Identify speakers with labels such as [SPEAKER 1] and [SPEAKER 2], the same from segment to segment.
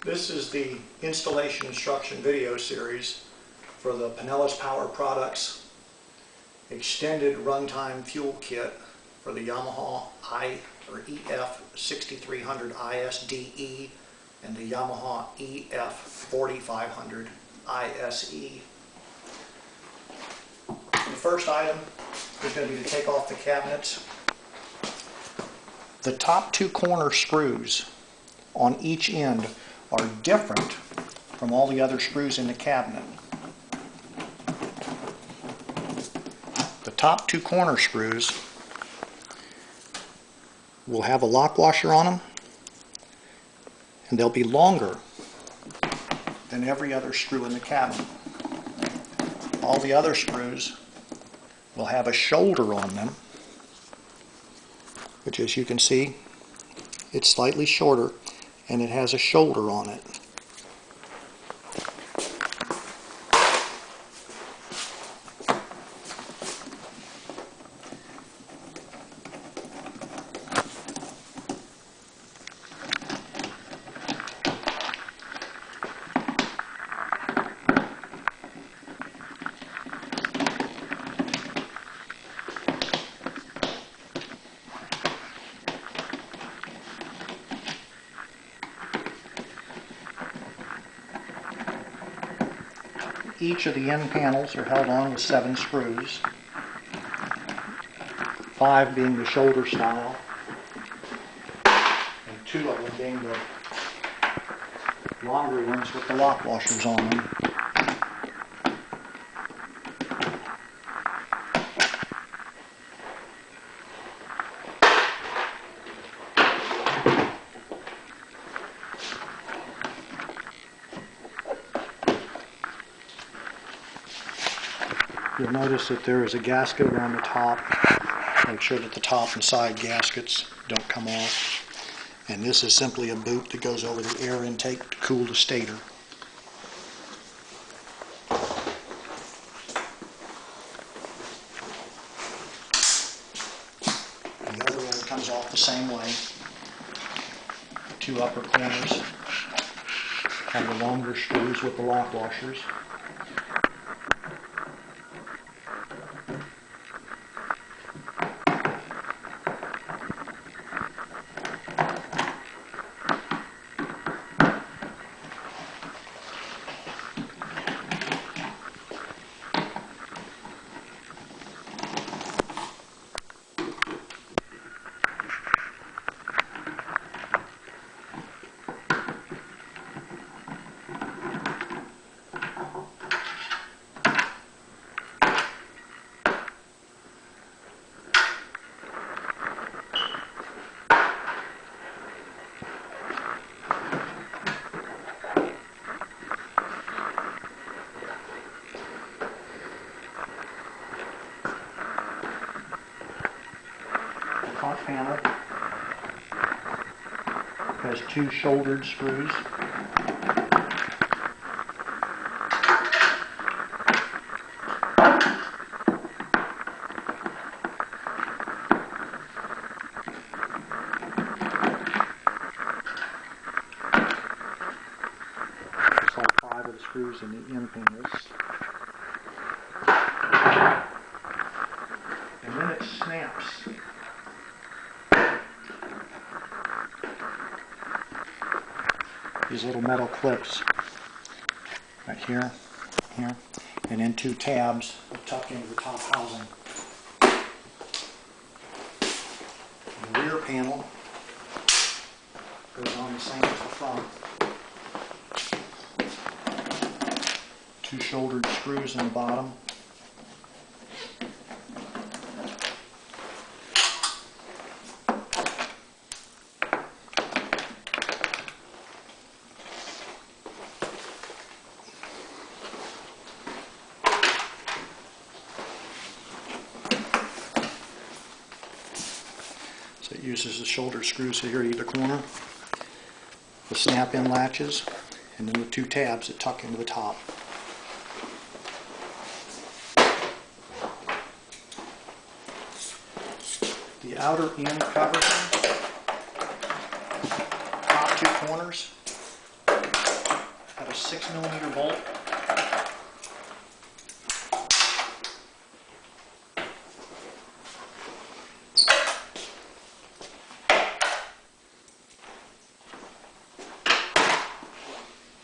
[SPEAKER 1] This is the installation instruction video series for the Pinellas Power Products extended runtime fuel kit for the Yamaha EF6300iSDE and the Yamaha EF4500iSDE. The first item is going to be to take off the cabinets. The top two corner screws on each end are different from all the other screws in the cabinet. The top two corner screws will have a lock washer on them, and they'll be longer than every other screw in the cabinet. All the other screws will have a shoulder on them, which, as you can see, it's slightly shorter and it has a shoulder on it. Each of the end panels are held on with 7 screws, 5 being the shoulder style, and 2 of them being the longer ones with the lock washers on them. You'll notice that there is a gasket around the top. Make sure that the top and side gaskets don't come off. And this is simply a boot that goes over the air intake to cool the stator. The other end comes off the same way. 2 upper corners have the longer screws with the lock washers. Front panel has 2 shouldered screws. Just like 5 of the screws in the end panels. And then it snaps. These little metal clips right here, here, and then 2 tabs that tuck into the top housing. The rear panel goes on the same as the front. 2 shouldered screws in the bottom. So it uses the shoulder screws here at either corner, the snap-in latches, and then the 2 tabs that tuck into the top. The outer end cover, top 2 corners, a 6mm bolt.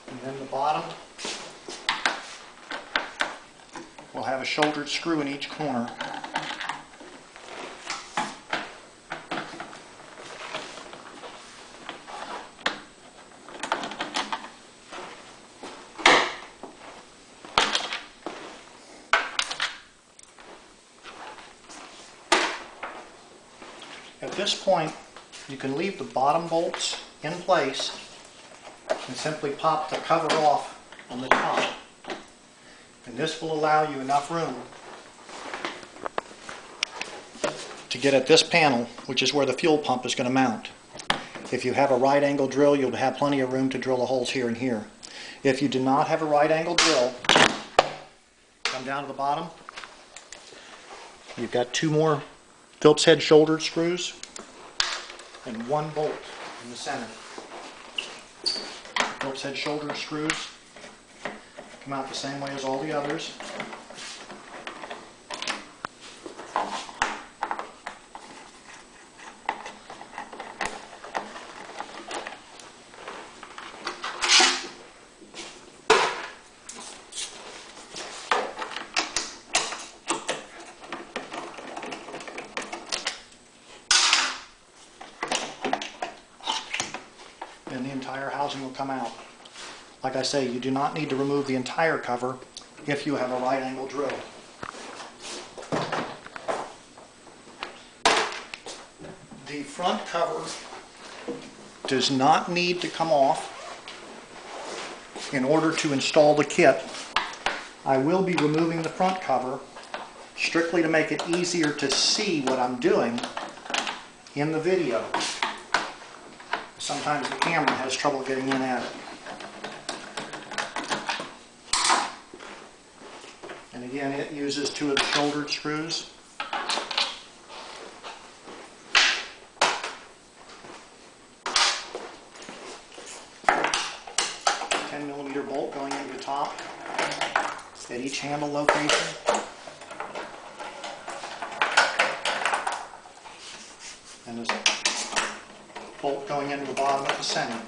[SPEAKER 1] And then the bottom will have a shouldered screw in each corner. At this point, you can leave the bottom bolts in place and simply pop the cover off on the top. And this will allow you enough room to get at this panel, which is where the fuel pump is going to mount. If you have a right angle drill, you'll have plenty of room to drill the holes here and here. If you do not have a right angle drill, come down to the bottom. You've got 2 more Phillips head shouldered screws and 1 bolt in the center. Phillips head shouldered screws come out the same way as all the others. And the entire housing will come out. Like I say, you do not need to remove the entire cover if you have a right angle drill. The front cover does not need to come off in order to install the kit. I will be removing the front cover strictly to make it easier to see what I'm doing in the video. Sometimes the camera has trouble getting in at it. And again, it uses 2 of the shouldered screws. A 10mm bolt going into the top at each handle location. And there's a bolt going into the bottom at the center.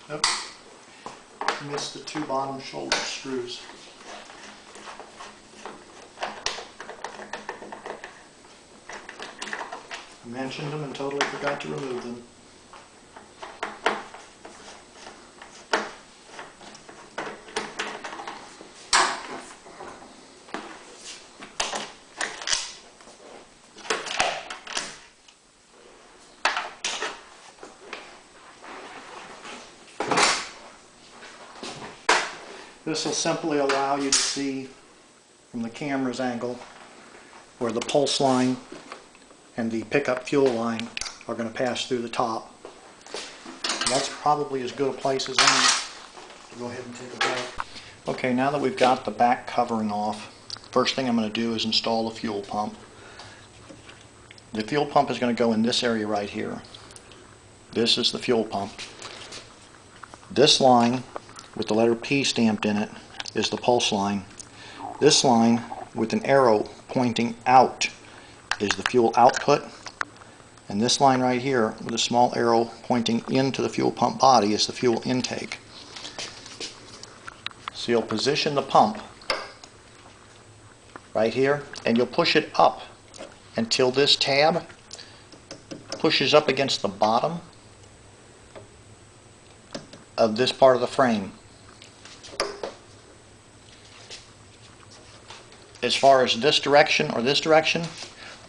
[SPEAKER 1] Nope. Missed the 2 bottom shoulder screws. I mentioned them and totally forgot to remove them. This will simply allow you to see from the camera's angle where the pulse line and the pickup fuel line are going to pass through the top. And that's probably as good a place as any. Go ahead and take a break. Okay, now that we've got the back covering off, first thing I'm going to do is install the fuel pump. The fuel pump is going to go in this area right here. This is the fuel pump. This line with the letter P stamped in it is the pulse line. This line with an arrow pointing out is the fuel output, and this line right here with a small arrow pointing into the fuel pump body is the fuel intake. So you'll position the pump right here and you'll push it up until this tab pushes up against the bottom of this part of the frame. As far as this direction or this direction,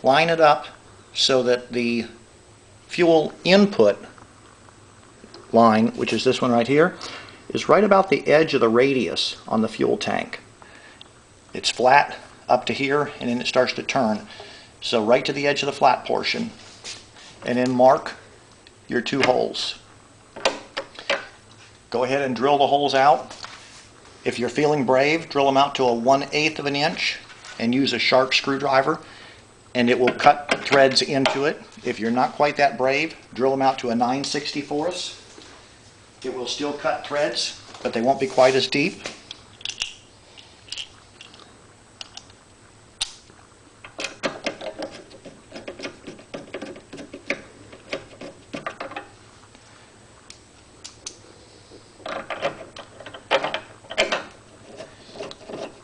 [SPEAKER 1] line it up so that the fuel input line, which is this one right here, is right about the edge of the radius on the fuel tank. It's flat up to here and then it starts to turn. So right to the edge of the flat portion, and then mark your 2 holes. Go ahead and drill the holes out. If you're feeling brave, drill them out to a 1/8 of an inch and use a sharp screwdriver, and it will cut threads into it. If you're not quite that brave, drill them out to a 9/64. It will still cut threads, but they won't be quite as deep.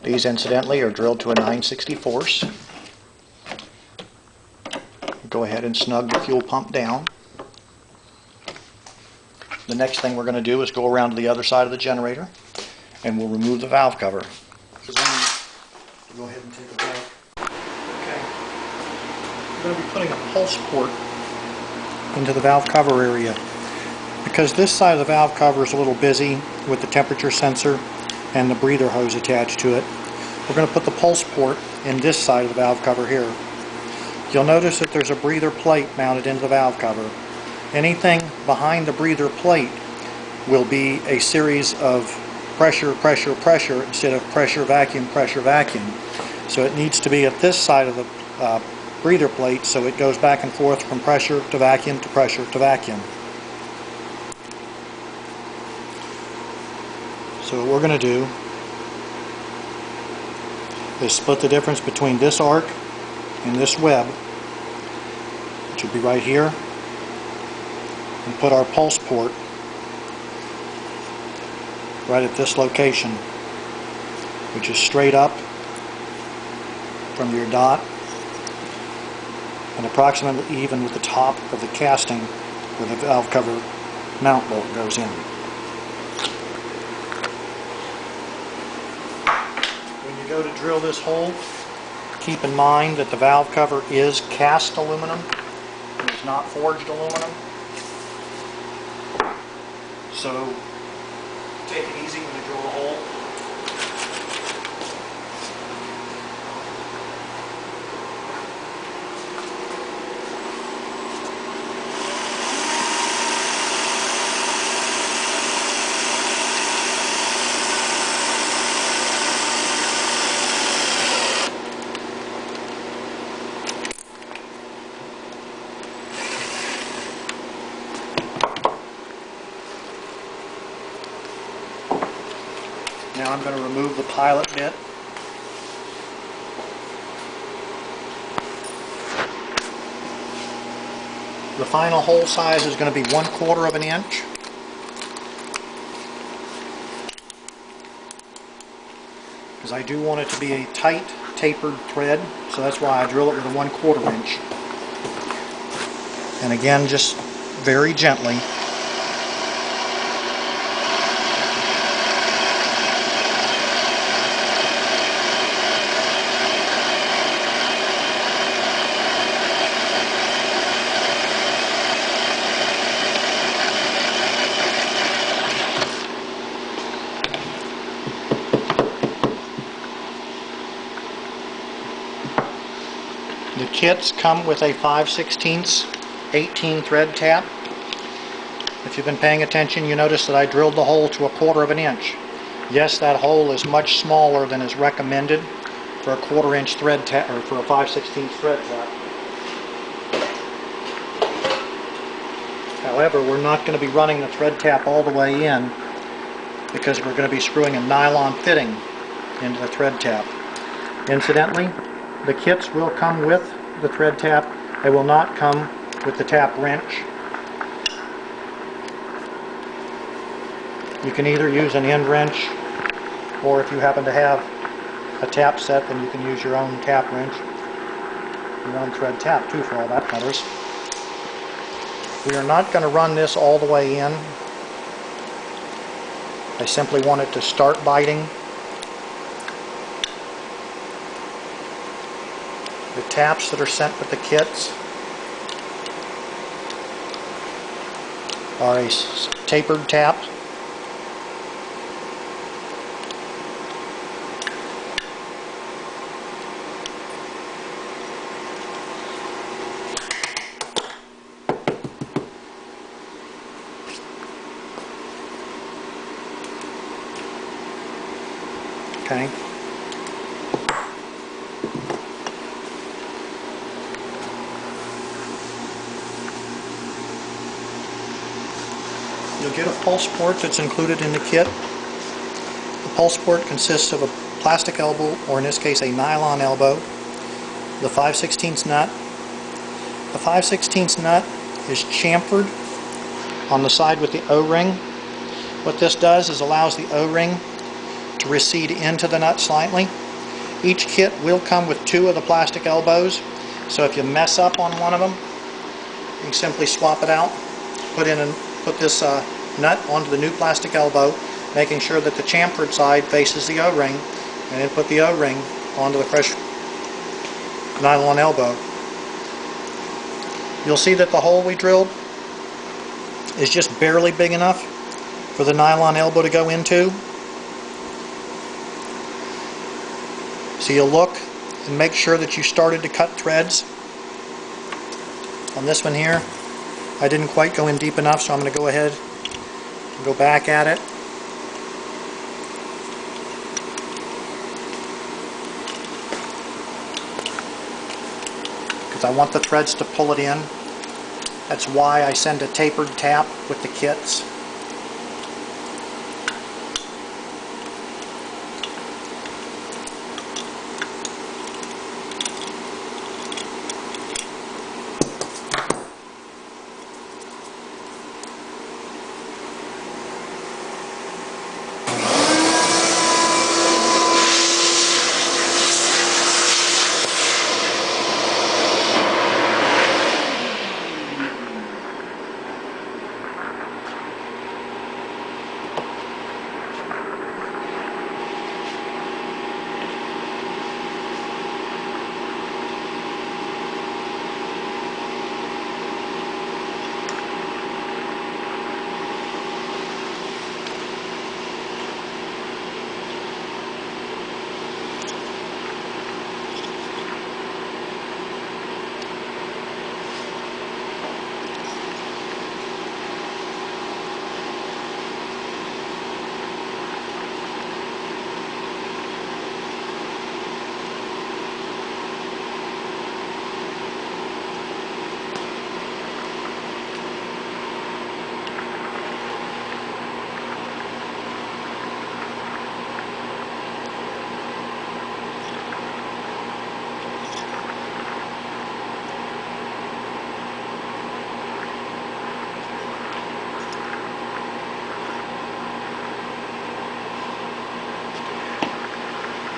[SPEAKER 1] These, incidentally, are drilled to a 9/64. Go ahead and snug the fuel pump down. The next thing we're going to do is go around to the other side of the generator, and we'll remove the valve cover. Go ahead and take a break. Okay. We're going to be putting a pulse port into the valve cover area. Because this side of the valve cover is a little busy with the temperature sensor and the breather hose attached to it, we're going to put the pulse port in this side of the valve cover here. You'll notice that there's a breather plate mounted into the valve cover. Anything behind the breather plate will be a series of pressure, pressure, pressure instead of pressure, vacuum, pressure, vacuum. So it needs to be at this side of the breather plate so it goes back and forth from pressure to vacuum to pressure to vacuum. So what we're going to do is split the difference between this arc and this web, which would be right here, and put our pulse port right at this location, which is straight up from your dot and approximately even with the top of the casting where the valve cover mount bolt goes in. When you go to drill this hole, keep in mind that the valve cover is cast aluminum. It is not forged aluminum. So take it easy when you drill the hole. Now I'm going to remove the pilot bit. The final hole size is going to be 1/4 of an inch. Because I do want it to be a tight, tapered thread, so that's why I drill it with a 1/4 inch. And again, just very gently. The kits come with a 5/16 18 thread tap. If you've been paying attention, you notice that I drilled the hole to 1/4 of an inch. Yes, that hole is much smaller than is recommended for a 1/4 inch thread tap, or for a 5/16 thread tap. However, we're not going to be running the thread tap all the way in because we're going to be screwing a nylon fitting into the thread tap. Incidentally, the kits will come with the thread tap. They will not come with the tap wrench. You can either use an end wrench, or if you happen to have a tap set, then you can use your own tap wrench, your own thread tap too, for all that matters. We are not going to run this all the way in. I simply want it to start biting. The taps that are sent with the kits are a tapered tap. Okay. You'll get a pulse port that's included in the kit. The pulse port consists of a plastic elbow, or in this case a nylon elbow, the 5/16 nut. The 5/16 nut is chamfered on the side with the O-ring. What this does is allows the O-ring to recede into the nut slightly. Each kit will come with 2 of the plastic elbows, so if you mess up on one of them, you can simply swap it out, put this nut onto the new plastic elbow, making sure that the chamfered side faces the O-ring, and then put the O-ring onto the fresh nylon elbow. You'll see that the hole we drilled is just barely big enough for the nylon elbow to go into. So you'll look and make sure that you started to cut threads. On this one here, I didn't quite go in deep enough, so I'm going to go ahead and go back at it. Because I want the threads to pull it in. That's why I send a tapered tap with the kits.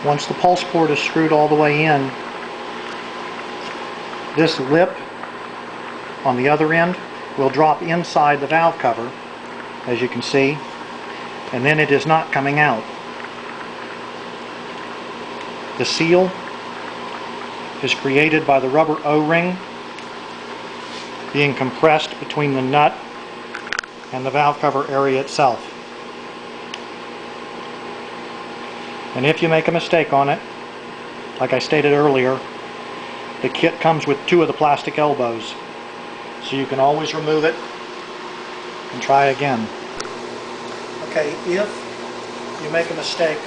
[SPEAKER 1] Once the pulse port is screwed all the way in, this lip on the other end will drop inside the valve cover, as you can see, and then it is not coming out. The seal is created by the rubber O-ring being compressed between the nut and the valve cover area itself. And if you make a mistake on it, like I stated earlier, the kit comes with 2 of the plastic elbows, so you can always remove it and try again. Okay, if you make a mistake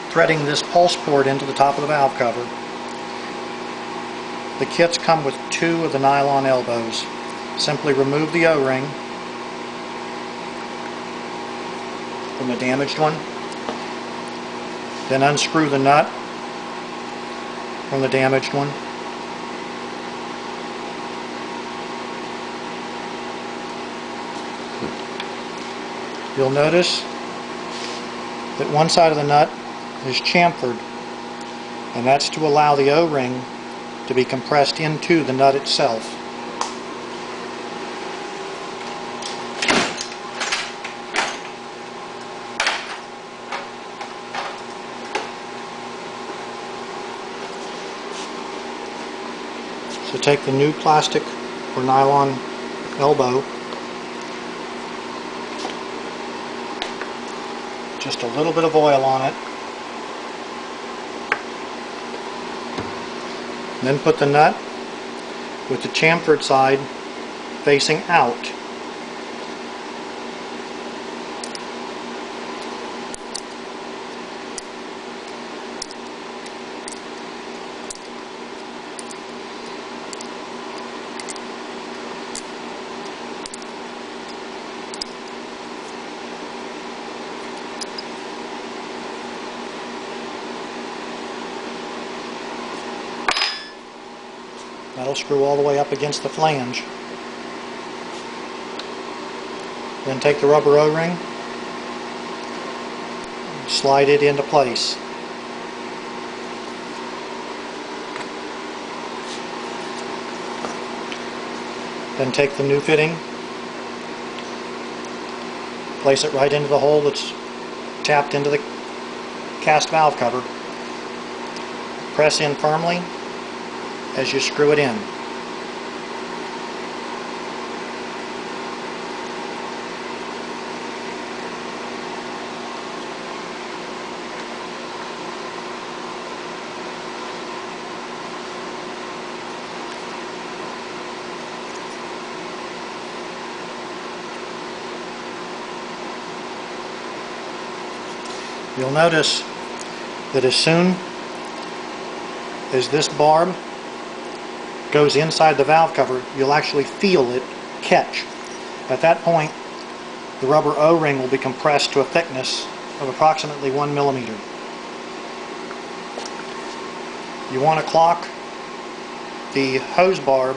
[SPEAKER 1] threading this pulse port into the top of the valve cover, the kits come with 2 of the nylon elbows. Simply remove the O-ring from the damaged one, then unscrew the nut from the damaged one. You'll notice that one side of the nut is chamfered, and that's to allow the O-ring to be compressed into the nut itself. So take the new plastic or nylon elbow, just a little bit of oil on it, and then put the nut with the chamfered side facing out. That'll screw all the way up against the flange. Then take the rubber O-ring, slide it into place. Then take the new fitting, place it right into the hole that's tapped into the cast valve cover. Press in firmly as you screw it in. You'll notice that as soon as this barb goes inside the valve cover, you'll actually feel it catch. At that point, the rubber O-ring will be compressed to a thickness of approximately 1 millimeter. You want to clock the hose barb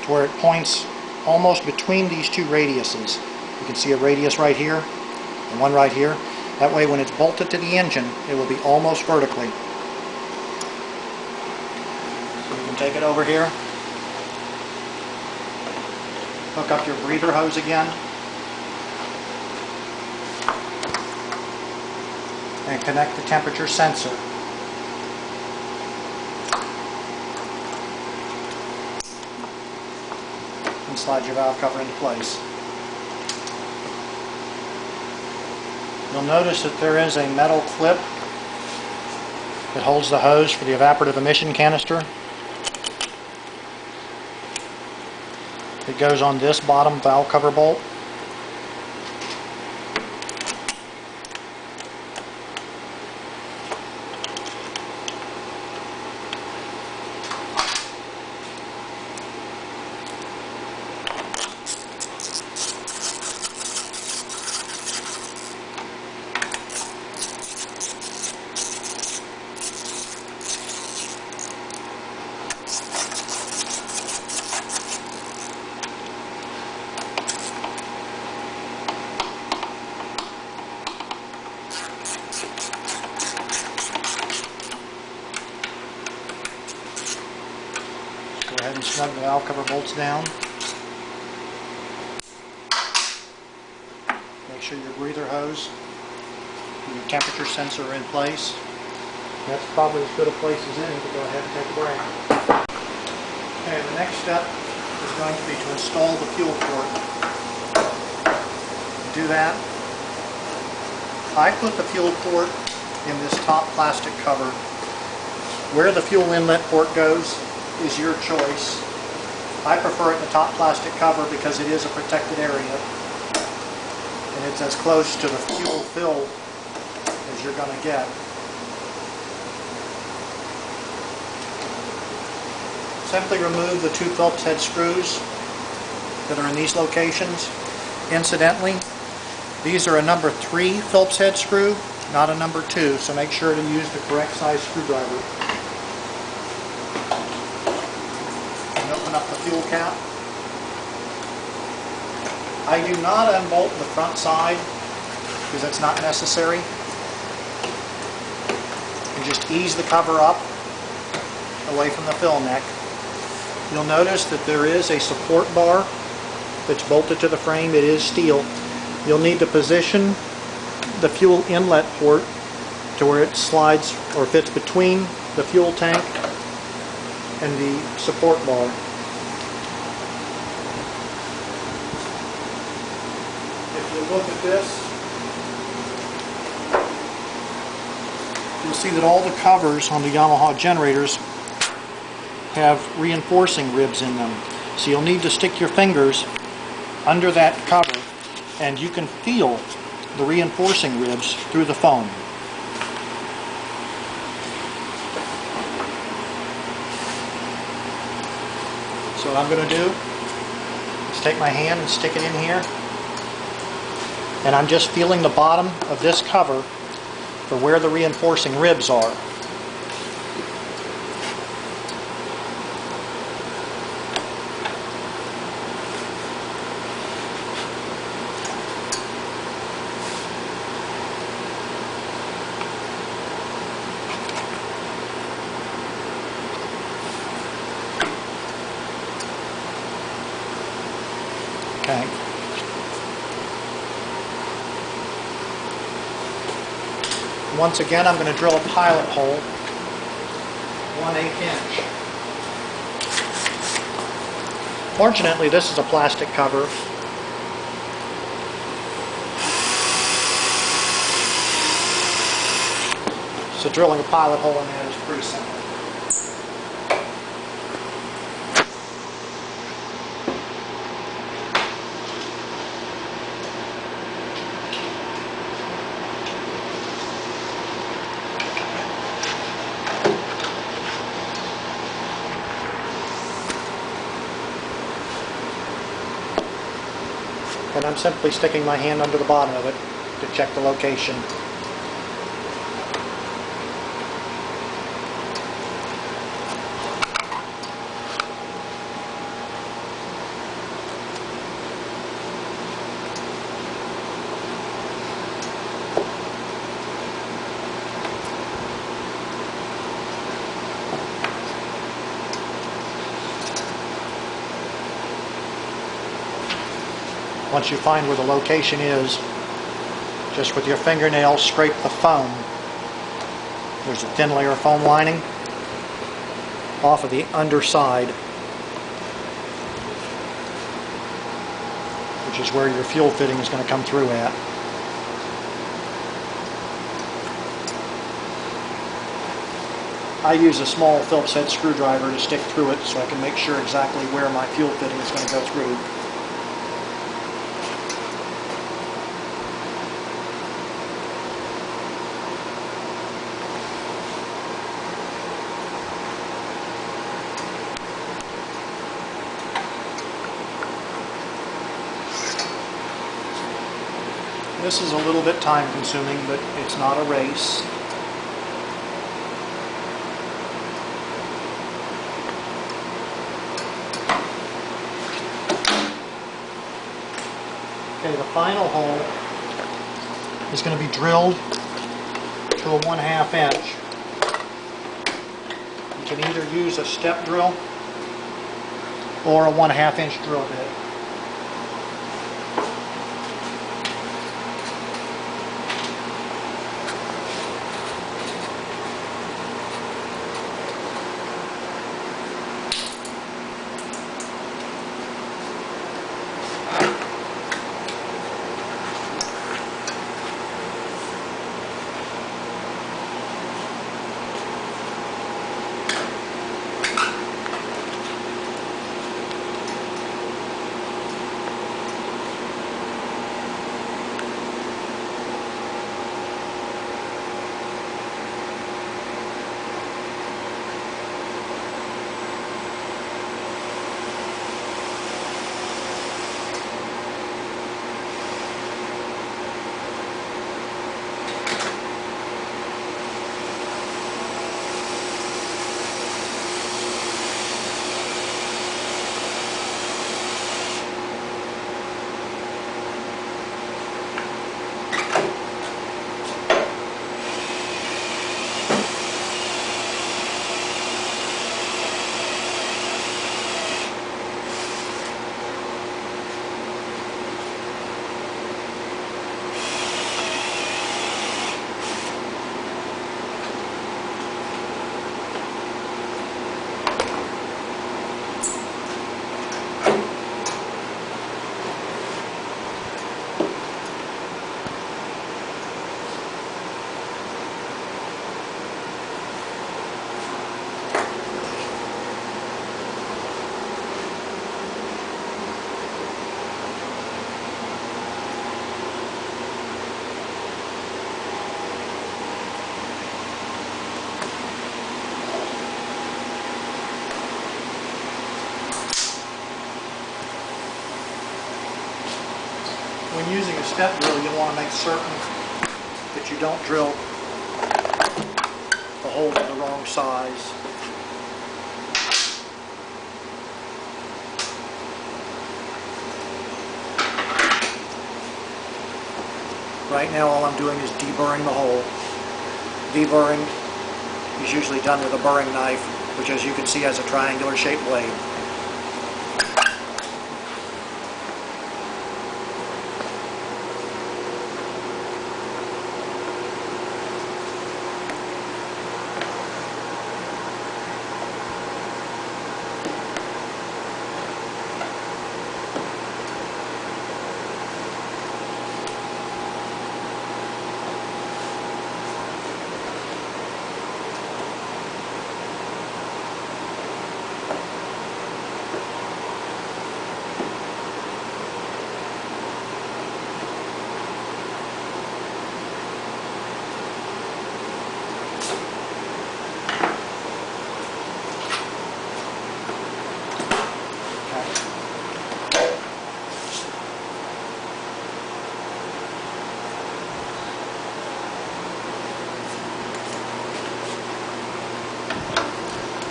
[SPEAKER 1] to where it points almost between these two radiuses. You can see a radius right here and one right here. That way when it's bolted to the engine, it will be almost vertically. So you can take it over here, hook up your breather hose again, and connect the temperature sensor. And slide your valve cover into place. You'll notice that there is a metal clip that holds the hose for the evaporative emission canister. It goes on this bottom valve cover bolt. Go ahead and snug the valve cover bolts down. Make sure your breather hose and your temperature sensor are in place. That's probably as good a place as any to go ahead and take a break. Okay, the next step is going to be to install the fuel port. To do that, I put the fuel port in this top plastic cover. Where the fuel inlet port goes is your choice. I prefer it in the top plastic cover because it is a protected area and it's as close to the fuel fill as you're going to get. Simply remove the two Phillips head screws that are in these locations. Incidentally, these are a number 3 Phillips head screw, not a number 2, so make sure to use the correct size screwdriver. Open up the fuel cap. I do not unbolt the front side because that's not necessary. You just ease the cover up away from the fill neck. You'll notice that there is a support bar that's bolted to the frame. It is steel. You'll need to position the fuel inlet port to where it slides or fits between the fuel tank and the support bar. If you look at this, you'll see that all the covers on the Yamaha generators have reinforcing ribs in them. So you'll need to stick your fingers under that cover and you can feel the reinforcing ribs through the foam. So what I'm going to do is take my hand and stick it in here, and I'm just feeling the bottom of this cover for where the reinforcing ribs are. Okay. Once again, I'm going to drill a pilot hole, 1/8 inch. Fortunately, this is a plastic cover. So drilling a pilot hole in there is pretty simple. And I'm simply sticking my hand under the bottom of it to check the location. Once you find where the location is, just with your fingernail scrape the foam. There's a thin layer of foam lining off of the underside, which is where your fuel fitting is going to come through at. I use a small Phillips head screwdriver to stick through it so I can make sure exactly where my fuel fitting is going to go through. This is a little bit time consuming, but it's not a race. Okay, the final hole is going to be drilled to a 1/2 inch. You can either use a step drill or a 1/2 inch drill bit. When using a step drill, you want to make certain that you don't drill the hole to the wrong size. Right now all I'm doing is deburring the hole. Deburring is usually done with a burring knife, which as you can see has a triangular shaped blade.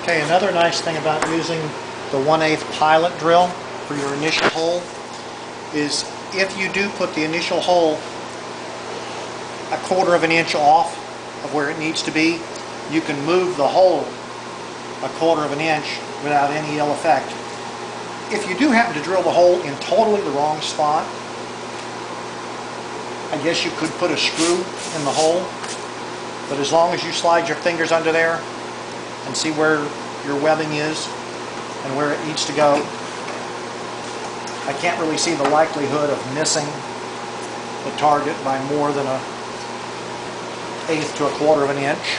[SPEAKER 1] Okay, another nice thing about using the 1/8 pilot drill for your initial hole is if you do put the initial hole a 1/4 of an inch off of where it needs to be, you can move the hole a 1/4 of an inch without any ill effect. If you do happen to drill the hole in totally the wrong spot, I guess you could put a screw in the hole, but as long as you slide your fingers under there and see where your webbing is and where it needs to go, I can't really see the likelihood of missing the target by more than a 1/8 to a 1/4 of an inch.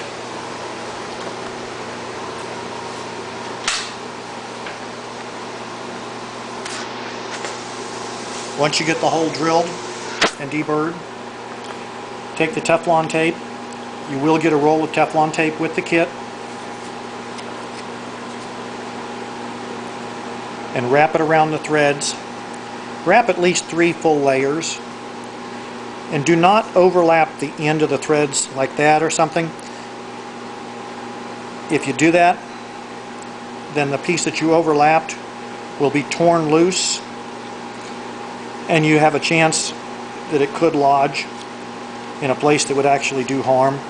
[SPEAKER 1] Once you get the hole drilled and deburred, take the Teflon tape. You will get a roll of Teflon tape with the kit, and wrap it around the threads. Wrap at least 3 full layers, and do not overlap the end of the threads like that or something. If you do that, then the piece that you overlapped will be torn loose, and you have a chance that it could lodge in a place that would actually do harm.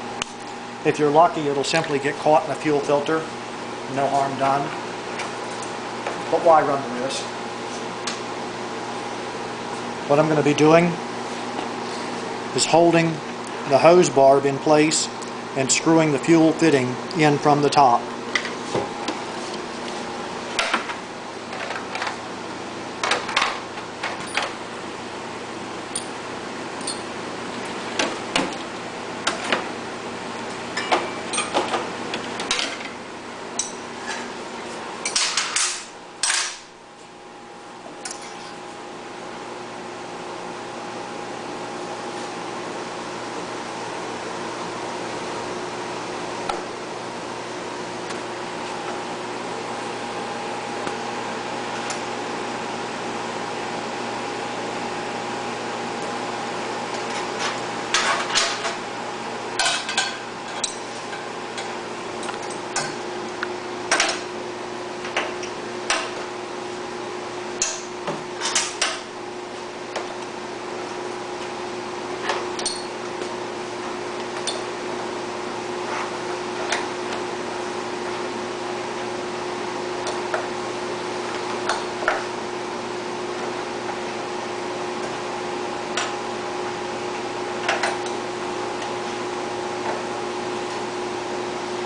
[SPEAKER 1] If you're lucky, it'll simply get caught in a fuel filter, no harm done. But why run the risk? What I'm going to be doing is holding the hose barb in place and screwing the fuel fitting in from the top.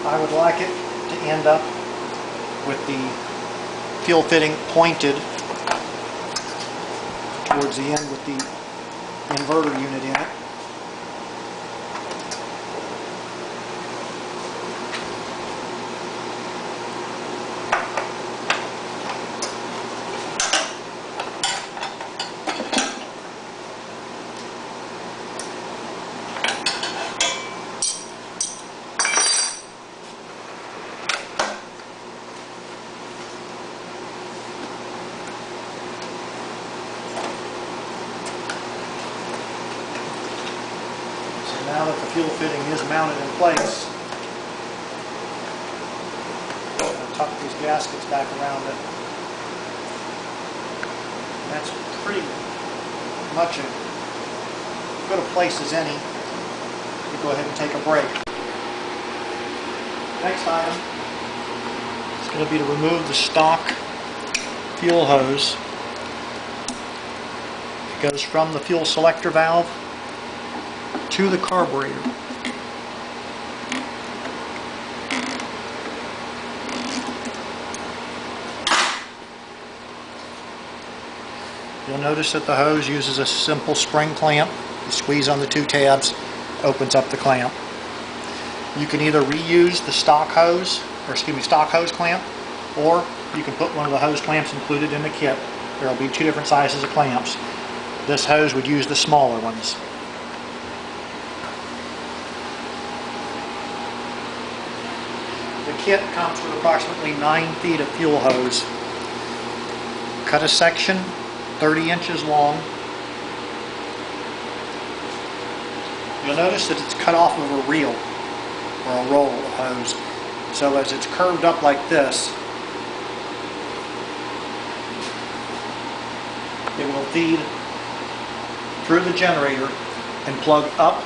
[SPEAKER 1] I would like it to end up with the fuel fitting pointed towards the end with the inverter unit in it. Now that the fuel fitting is mounted in place, I'm going to tuck these gaskets back around it. And that's pretty much as good a place as any to go ahead and take a break. Next item is going to be to remove the stock fuel hose. It goes from the fuel selector valve to the carburetor. You'll notice that the hose uses a simple spring clamp. You squeeze on the 2 tabs, opens up the clamp. You can either reuse the stock hose, stock hose clamp, or you can put one of the hose clamps included in the kit. There will be 2 different sizes of clamps. This hose would use the smaller ones. The kit comes with approximately 9 feet of fuel hose. Cut a section 30 inches long. You'll notice that it's cut off of a reel or a roll of hose. So as it's curved up like this, it will feed through the generator and plug up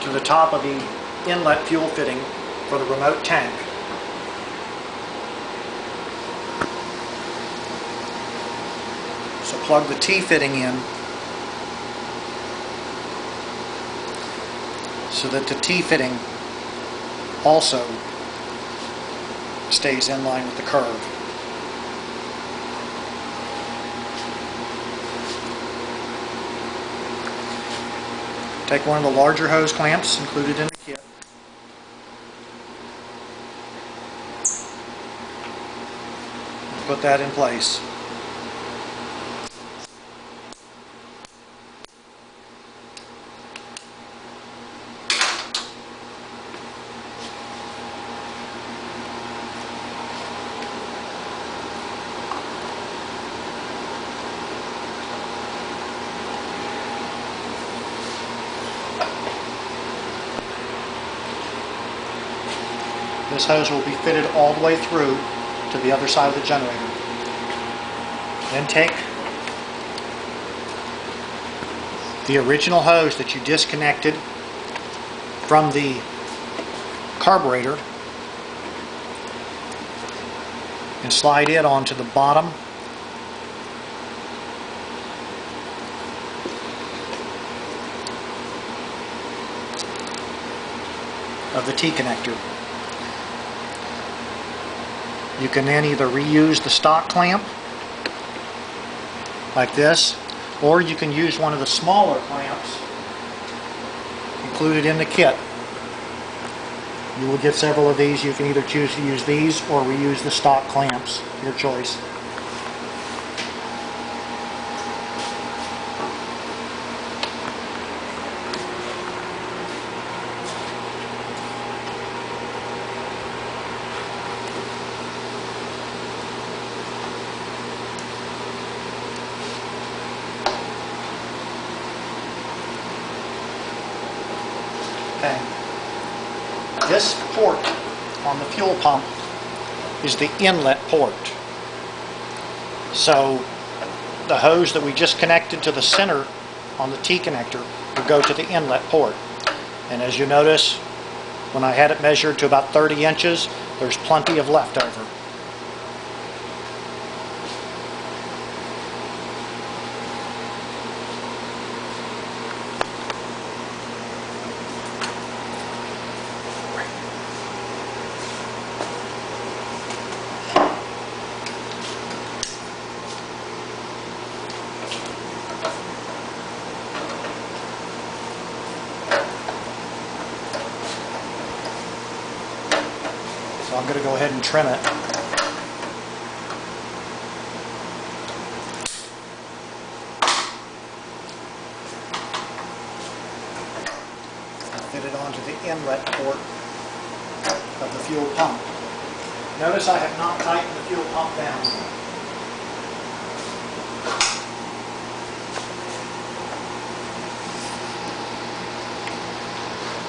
[SPEAKER 1] to the top of the inlet fuel fitting for the remote tank. So plug the T-fitting in so that the T-fitting also stays in line with the curve. Take one of the larger hose clamps included in the kit. And put that in place. This hose will be fitted all the way through to the other side of the generator. Then take the original hose that you disconnected from the carburetor and slide it onto the bottom of the T-connector. You can then either reuse the stock clamp like this, or you can use one of the smaller clamps included in the kit. You will get several of these. You can either choose to use these or reuse the stock clamps, your choice. Okay. This port on the fuel pump is the inlet port. So the hose that we just connected to the center on the T connector will go to the inlet port. And as you notice, when I had it measured to about 30 inches, there's plenty of leftover. So I'm going to go ahead and trim it. And fit it onto the inlet port of the fuel pump. Notice I have not tightened the fuel pump down.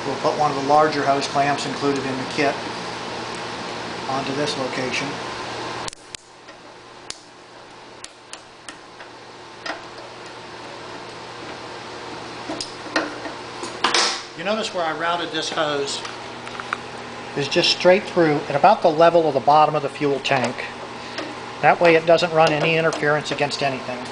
[SPEAKER 1] We'll put one of the larger hose clamps included in the kit onto this location. You notice where I routed this hose is just straight through at about the level of the bottom of the fuel tank. That way it doesn't run any interference against anything.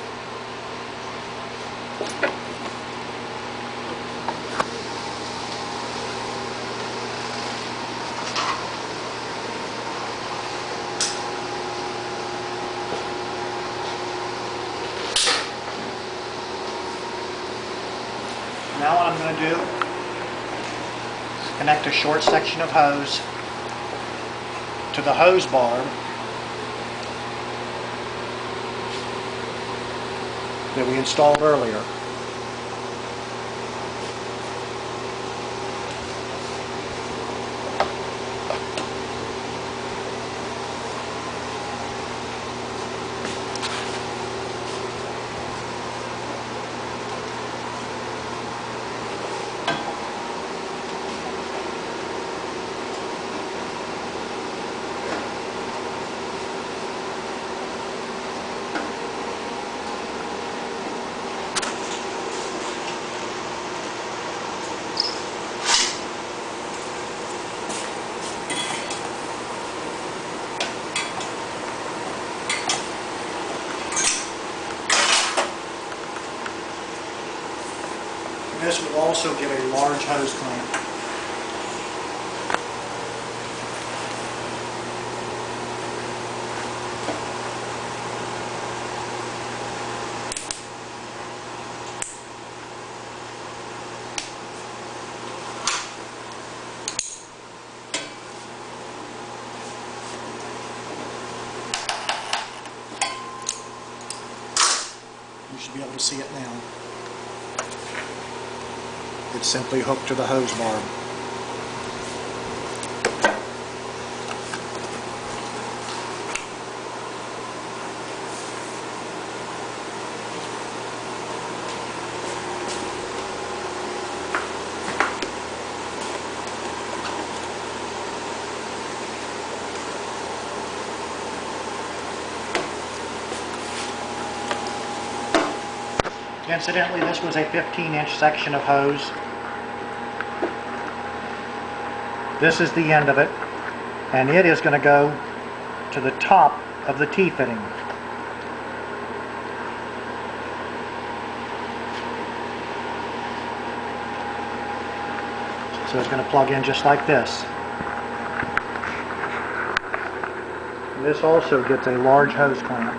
[SPEAKER 1] Now what I'm going to do is connect a short section of hose to the hose barb that we installed earlier. This will also give a large hose clamp. You should be able to see it now. It's simply hooked to the hose barb. Incidentally, this was a 15-inch section of hose. This is the end of it, and it is going to go to the top of the T-fitting. So it's going to plug in just like this. And this also gets a large hose clamp.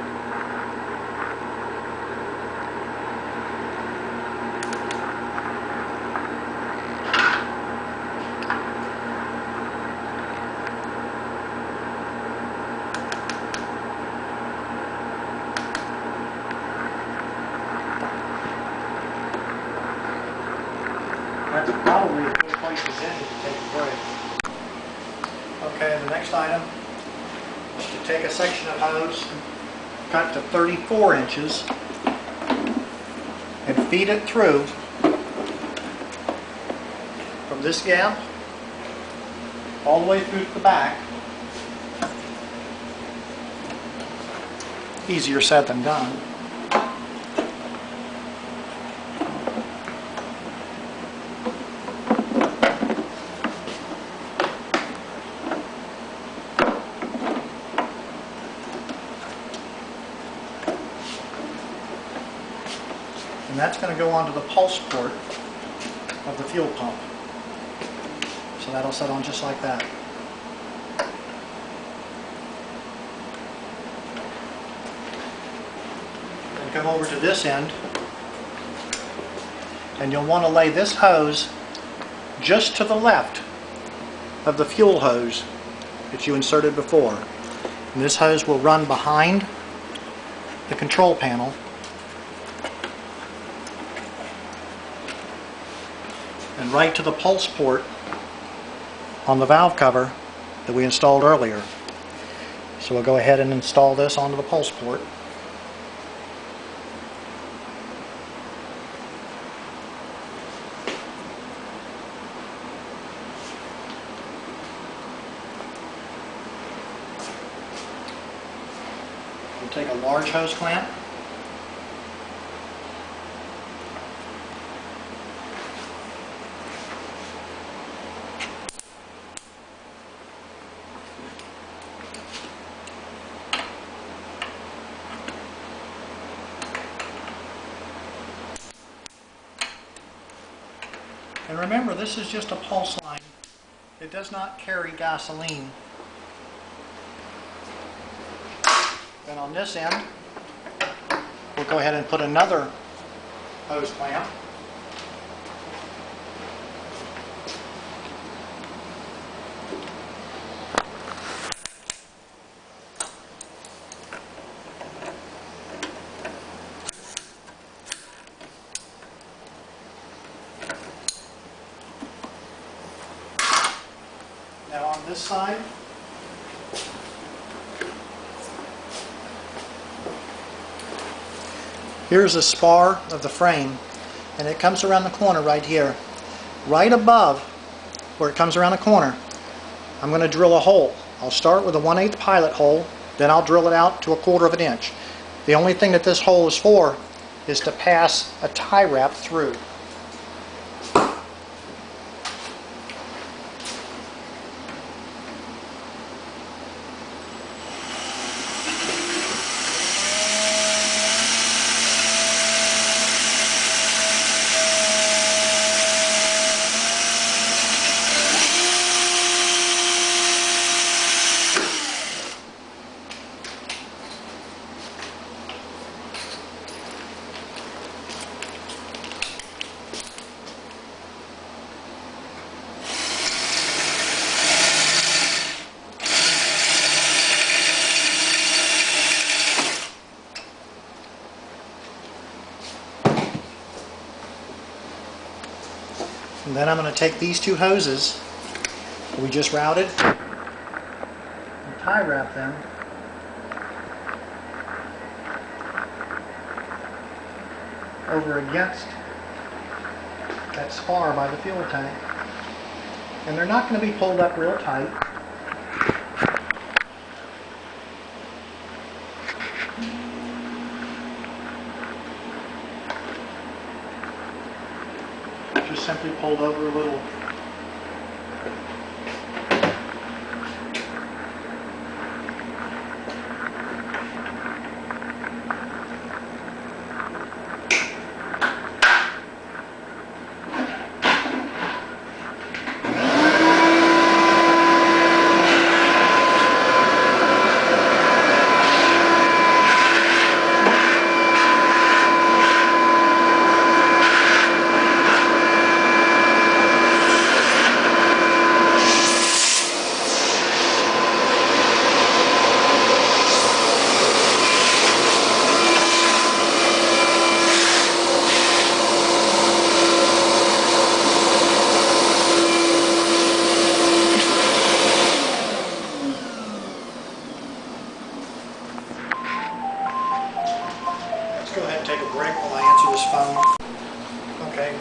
[SPEAKER 1] That's probably a good place to end it to take a break. Okay, the next item is to take a section of hose, cut to 34 inches, and feed it through from this gap all the way through to the back. Easier said than done. And that's going to go onto the pulse port of the fuel pump. So that'll set on just like that. Then come over to this end, and you'll want to lay this hose just to the left of the fuel hose that you inserted before. And this hose will run behind the control panel and right to the pulse port on the valve cover that we installed earlier. So we'll go ahead and install this onto the pulse port. We'll take a large hose clamp, and remember, this is just a pulse line. It does not carry gasoline. Then on this end, we'll go ahead and put another hose clamp. Now on this side, here's a spar of the frame, and it comes around the corner right here. Right above where it comes around the corner, I'm going to drill a hole. I'll start with a 1/8 pilot hole, then I'll drill it out to 1/4 of an inch. The only thing that this hole is for is to pass a tie wrap through. And then I'm going to take these two hoses that we just routed and tie wrap them over against that spar by the fuel tank. And they're not going to be pulled up real tight. Just simply pulled over a little. Let's go ahead and take a break while I answer this phone. Okay,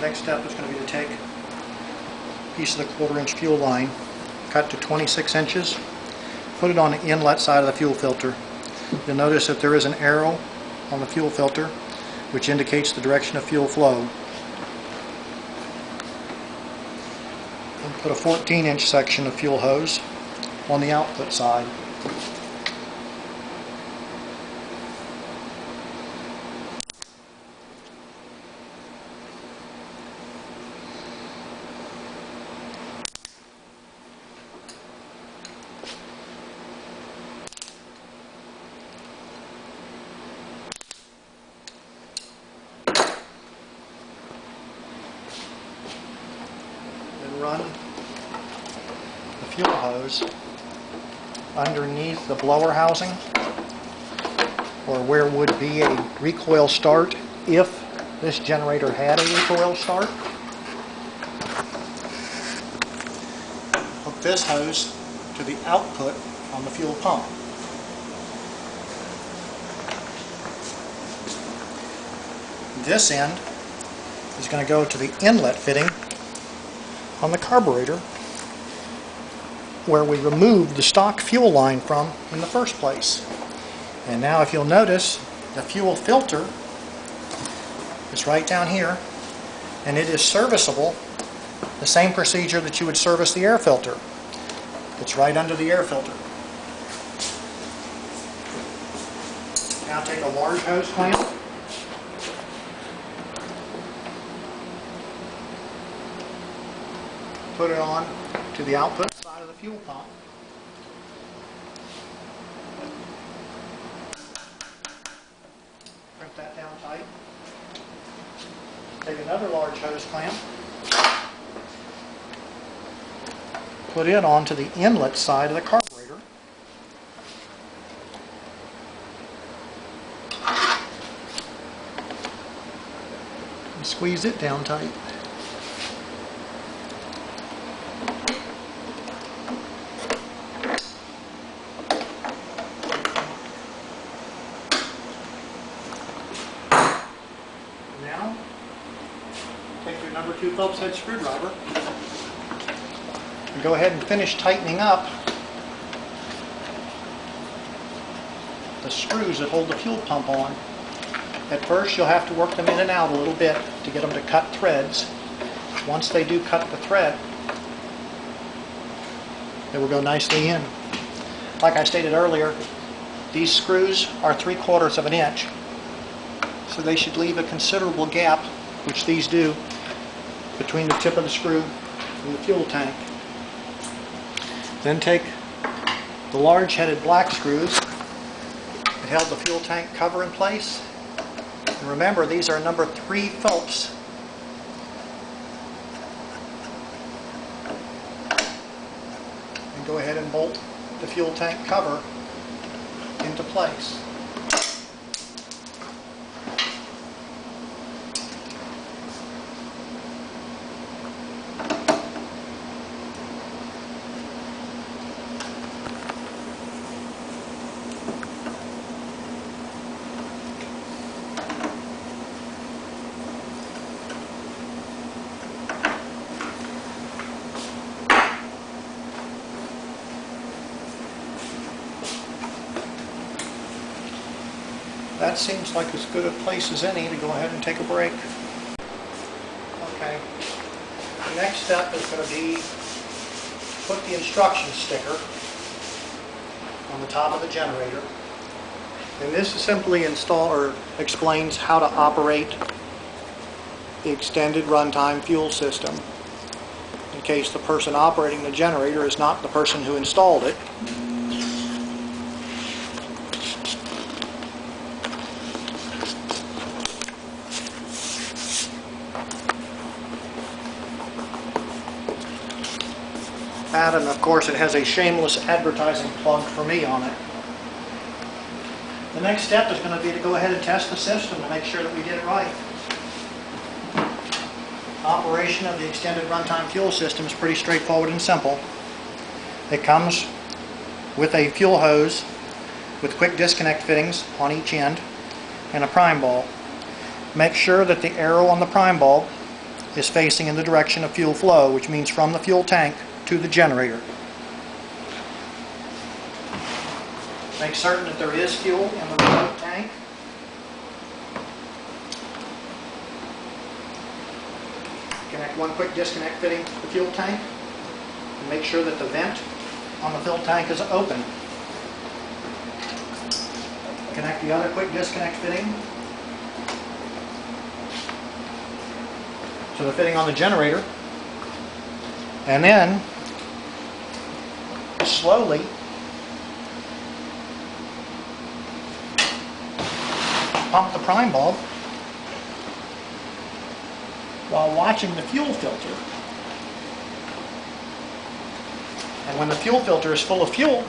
[SPEAKER 1] next step is going to be to take a piece of the 1/4 inch fuel line, cut to 26 inches, put it on the inlet side of the fuel filter. You'll notice that there is an arrow on the fuel filter which indicates the direction of fuel flow. And put a 14-inch section of fuel hose on the output side. Run the fuel hose underneath the blower housing, or where would be a recoil start if this generator had a recoil start. Hook this hose to the output on the fuel pump. This end is going to go to the inlet fitting on the carburetor, where we removed the stock fuel line from in the first place. And now if you'll notice, the fuel filter is right down here, and it is serviceable the same procedure that you would service the air filter. It's right under the air filter. Now take a large hose clamp, put it on to the output side of the fuel pump. Crimp that down tight. Take another large hose clamp, put it onto the inlet side of the carburetor. And squeeze it down tight. Now, take your number 2 Phillips head screwdriver and go ahead and finish tightening up the screws that hold the fuel pump on. At first you'll have to work them in and out a little bit to get them to cut threads. Once they do cut the thread, they will go nicely in. Like I stated earlier, these screws are 3/4 of an inch. So they should leave a considerable gap, which these do, between the tip of the screw and the fuel tank. Then take the large-headed black screws that held the fuel tank cover in place. And remember, these are number 3 Phillips. And go ahead and bolt the fuel tank cover into place. that seems like as good a place as any to go ahead and take a break. Okay. The next step is going to be put the instruction sticker on the top of the generator. And this simply explains how to operate the extended runtime fuel system, in case the person operating the generator is not the person who installed it. And of course it has a shameless advertising plug for me on it. The next step is going to be to go ahead and test the system to make sure that we did it right. Operation of the extended runtime fuel system is pretty straightforward and simple. It comes with a fuel hose with quick disconnect fittings on each end and a prime bulb. Make sure that the arrow on the prime bulb is facing in the direction of fuel flow, which means from the fuel tank to the generator. Make certain that there is fuel in the remote tank. Connect one quick disconnect fitting to the fuel tank and make sure that the vent on the fuel tank is open. Connect the other quick disconnect fitting to the fitting on the generator, and then slowly pump the prime bulb while watching the fuel filter. And when the fuel filter is full of fuel,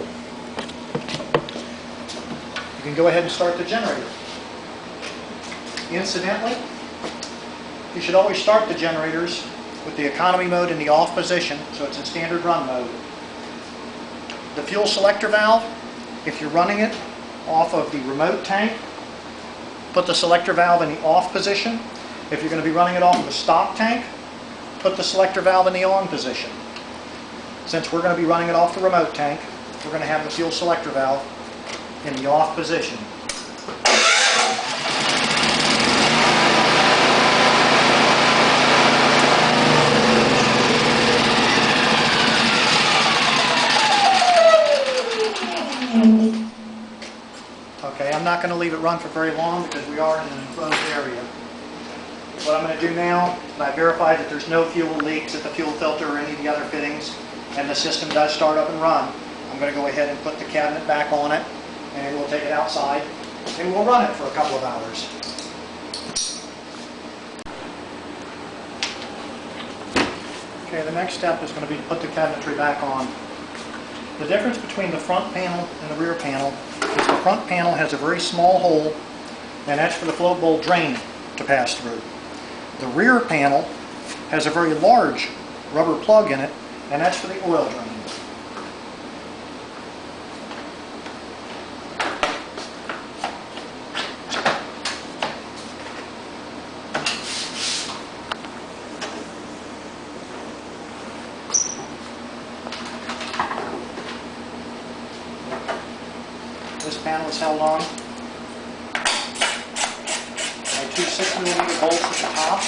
[SPEAKER 1] you can go ahead and start the generator. Incidentally, you should always start the generators with the economy mode in the off position, so it's in standard run mode. The fuel selector valve, if you're running it off of the remote tank, put the selector valve in the off position. If you're going to be running it off of the stock tank, put the selector valve in the on position. Since we're going to be running it off the remote tank, we're going to have the fuel selector valve in the off position. Okay, I'm not going to leave it run for very long because we are in an enclosed area. What I'm going to do now, I verify that there's no fuel leaks at the fuel filter or any of the other fittings, and the system does start up and run. I'm going to go ahead and put the cabinet back on it, and we'll take it outside, and we'll run it for a couple of hours. Okay, the next step is going to be to put the cabinetry back on. The difference between the front panel and the rear panel is the front panel has a very small hole, and that's for the float bowl drain to pass through. The rear panel has a very large rubber plug in it, and that's for the oil drain. This panel is held on by two 6mm bolts at the top.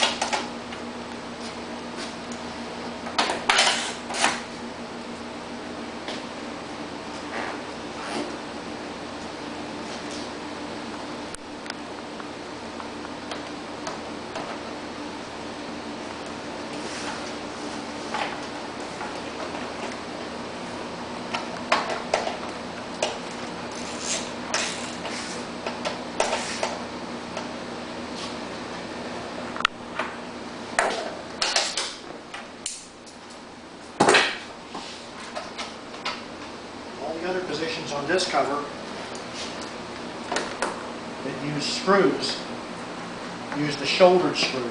[SPEAKER 1] Other positions on this cover that use screws, use the shouldered screw.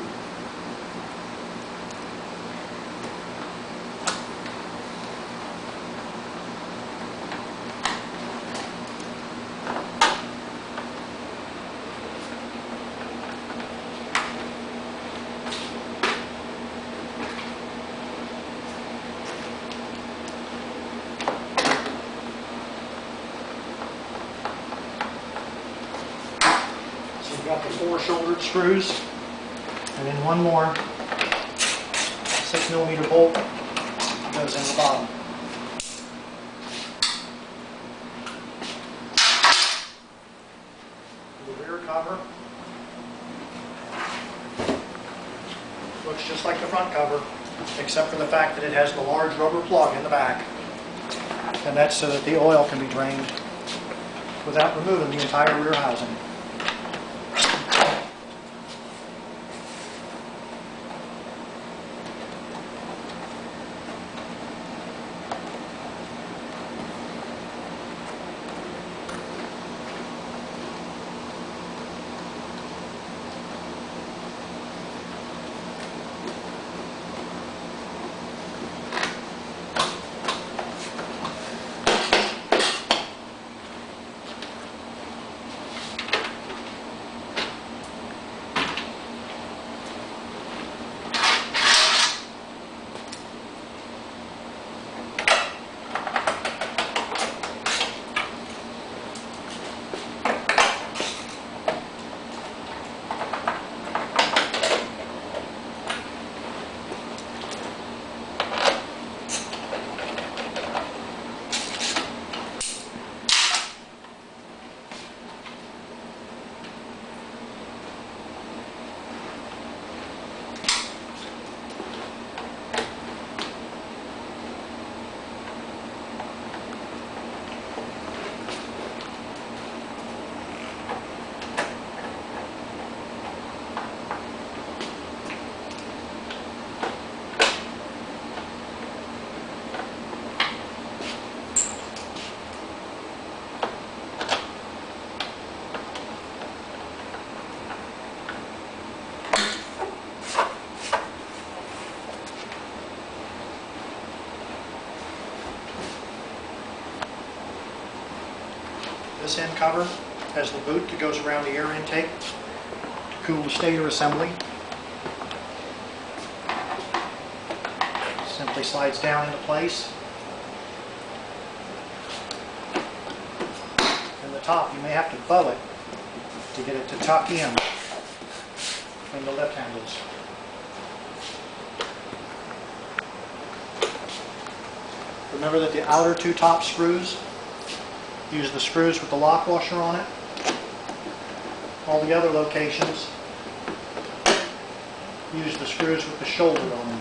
[SPEAKER 1] screws, and then one more 6mm bolt goes in the bottom. The rear cover looks just like the front cover, except for the fact that it has the large rubber plug in the back, and that's so that the oil can be drained without removing the entire rear housing. This end cover has the boot that goes around the air intake to cool the stator assembly. Simply slides down into place. And the top, you may have to bow it to get it to tuck in between the lift handles. Remember that the outer two top screws, use the screws with the lock washer on it. All the other locations, use the screws with the shoulder on them.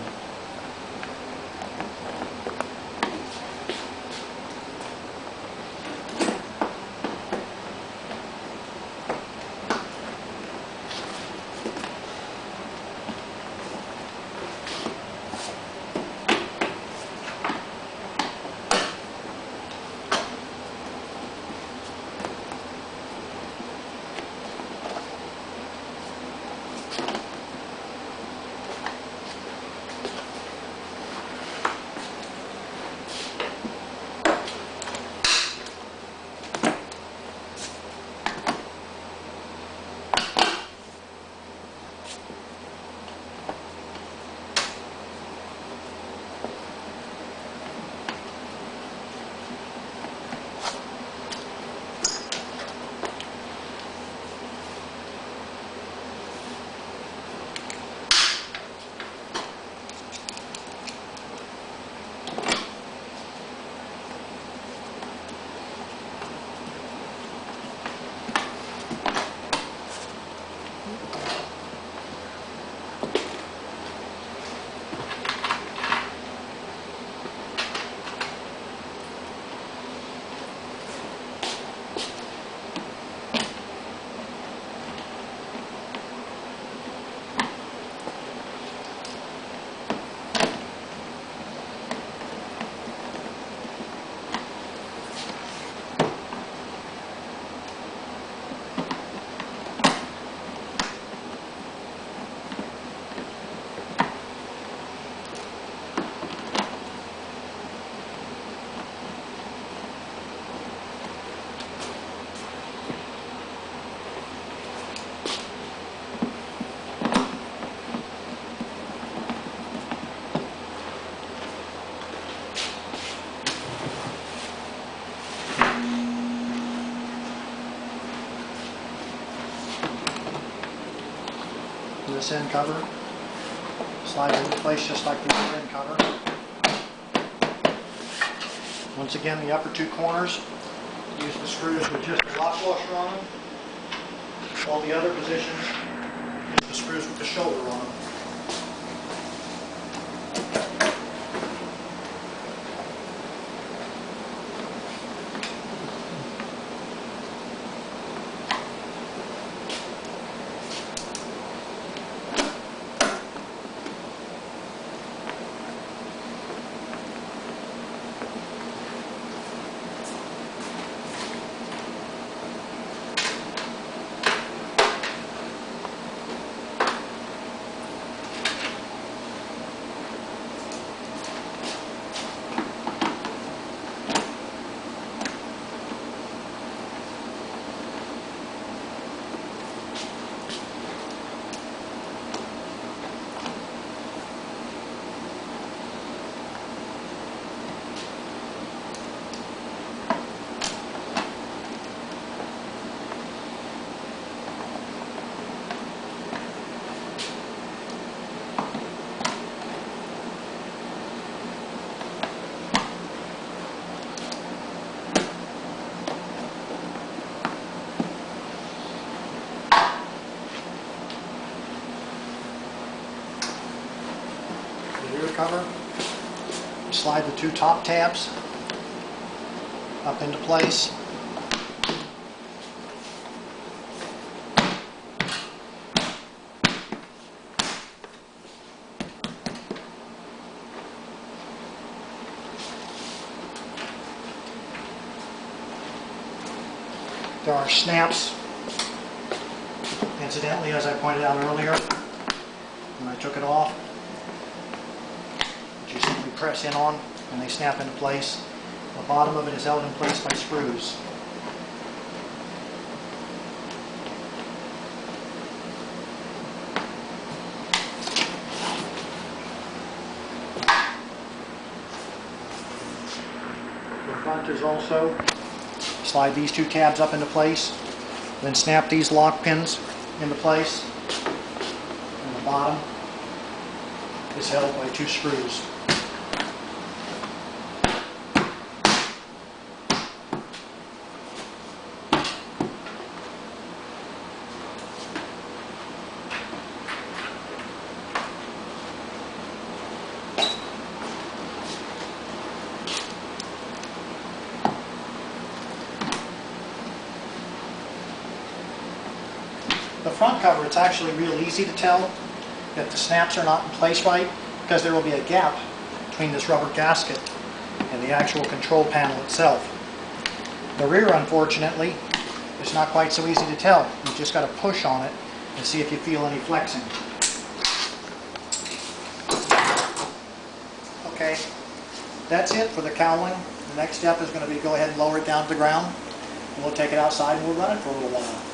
[SPEAKER 1] to this end cover. Slide it into place just like the other end cover. Once again, the upper two corners, use the screws with just a lock washer on them. All the other positions, use the screws with the shoulder on them. Cover. Slide the two top tabs up into place. There are snaps, incidentally, as I pointed out earlier when I took it off. You simply press in on and they snap into place. The bottom of it is held in place by screws. The front is also, slide these two tabs up into place, then snap these lock pins into place, and the bottom is held by two screws. The front cover, it's actually real easy to tell that the snaps are not in place right because there will be a gap between this rubber gasket and the actual control panel itself. The rear, unfortunately, is not quite so easy to tell. You've just got to push on it and see if you feel any flexing. Okay, that's it for the cowling. The next step is going to be go ahead and lower it down to the ground. And we'll take it outside and we'll run it for a little while.